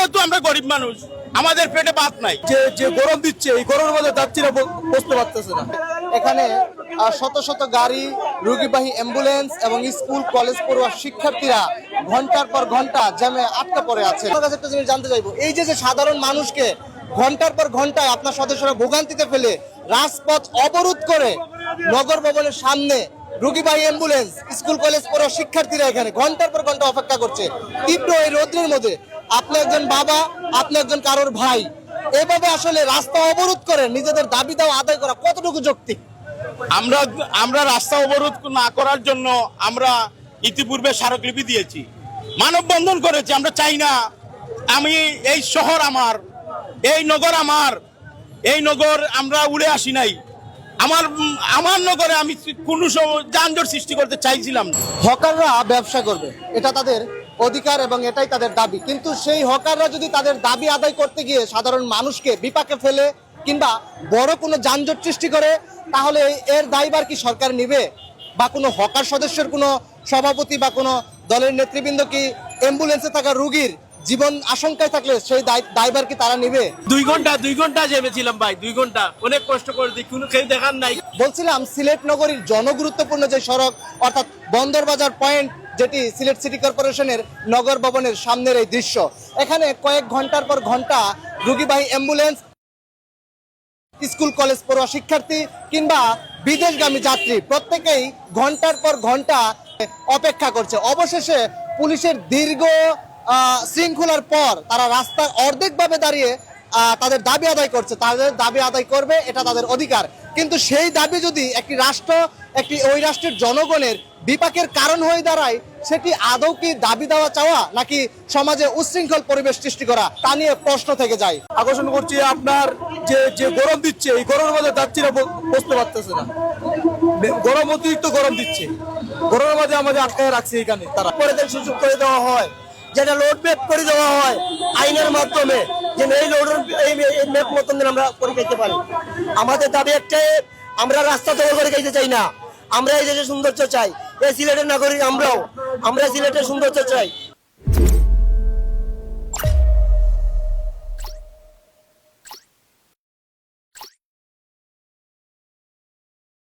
যেহেতু আমরা গরিব মানুষ, আমাদের পেটে ভাত নাই। যে যে গরম দিচ্ছে, এই গরমের মধ্যে যাত্রীরা বসতে পারতেছে না। এখানে শত শত গাড়ি, রোগীবাহী অ্যাম্বুলেন্স এবং স্কুল কলেজ পড়ুয়া শিক্ষার্থীরা ঘন্টার পর ঘন্টা জ্যামে আটকা পড়ে আছে। আপনার কাছে একটা জিনিস জানতে চাইবো, এই যে সাধারণ মানুষকে ঘন্টার পর ঘন্টায় আপনার সদস্যরা ভোগান্তিতে ফেলে রাজপথ অবরোধ করে নগর ভবনের সামনে রোগীবাহী অ্যাম্বুলেন্স, স্কুল কলেজ পড়ুয়া শিক্ষার্থীরা এখানে ঘন্টার পর ঘন্টা অপেক্ষা করছে তীব্র এই রৌদ্রের মধ্যে। আপনি একজন বাবা, আপনি একজন কারোর ভাই, এভাবে আসলে রাস্তা অবরোধ করে নিজেদের দাবি দাওয়া আদায় করা কতটুকু যৌক্তিক? আমরা রাস্তা অবরোধ না করার জন্য আমরা ইতিপূর্বে স্মারকলিপি দিয়েছি, মানববন্ধন করেছি। আমরা চাই না, আমি এই শহর আমার, এই নগর আমার, এই নগর আমরা উড়ে আসি নাই। আমার নগরে আমি কোনো যানজট সৃষ্টি করতে চাইছিলাম না। হকাররা ব্যবসা করবে, এটা তাদের অধিকার এবং এটাই তাদের দাবি, কিন্তু সেই হকাররা যদি তাদের দাবি আদায় করতে গিয়ে সাধারণ মানুষকে বিপাকে ফেলে কিংবা বড় কোনো যানজট সৃষ্টি করে, তাহলে এর দায়ভার কি সরকার নিবে? বা কোনো হকার সদস্যের কোনো সভাপতি বা কোনো দলের নেতৃবৃন্দ কি অ্যাম্বুলেন্সে থাকা রোগীর জীবন আশঙ্কায় থাকলে সেই দায়ভার কি তারা নিবে? 2 ঘন্টা জেমেছিলাম ভাই, 2 ঘন্টা অনেক কষ্ট করে দিই, কোনো কেউ দেখার নাই। বলছিলাম সিলেট নগরীর জনগুরুত্বপূর্ণ যে সড়ক অর্থাৎ বন্দরবাজার পয়েন্ট, যেটি সিলেট সিটি কর্পোরেশনের নগর ভবনের সামনের এই দৃশ্য, এখানে কয়েক ঘন্টার পর ঘন্টা রোগীবাহী অ্যাম্বুলেন্স, স্কুল কলেজ পড়ুয়া শিক্ষার্থী কিংবা বিদেশগামী যাত্রী প্রত্যেকেই ঘন্টার পর ঘন্টা অপেক্ষা করছে। অবশেষে পুলিশের দীর্ঘ শৃঙ্খলার পর তারা রাস্তার অর্ধেকভাবে দাঁড়িয়ে তাদের দাবি আদায় করছে। তাদের দাবি আদায় করবে, এটা তাদের অধিকার, কিন্তু সেই দাবি যদি একটি রাষ্ট্র, ওই রাষ্ট্রের জনগণের বিপাকের কারণ হয়ে দাঁড়ায়, সেটি আদৌ কি দাবি দেওয়া চাওয়া নাকি সমাজে উচ্ছৃঙ্খল পরিবেশ সৃষ্টি করা, তা নিয়ে প্রশ্ন থেকে যায়। আকর্ষণ করছি আপনার যে যে গরম দিচ্ছে, এই গরমের মধ্যে যাত্রীরা বসতে পারতেছে না। গরম, অতিরিক্ত গরম দিচ্ছে, গরমের মধ্যে আমাদের আটকায় রাখছে এখানে। তারা পরে সুযোগ করে দেওয়া হয়, যেটা রোড ম্যাপ করে দেওয়া হয় আইনের মাধ্যমে, যে এই রোড ম্যাপ মতন আমরা করে খাইতে পারি। আমাদের দাবি একটাই, আমরা রাস্তা তৈরি করে খাইতে চাই না, আমরা এই দেশের সৌন্দর্য চাই। এই সিলেটের নাগরিক আমরা সিলেটের সৌন্দর্য চাই।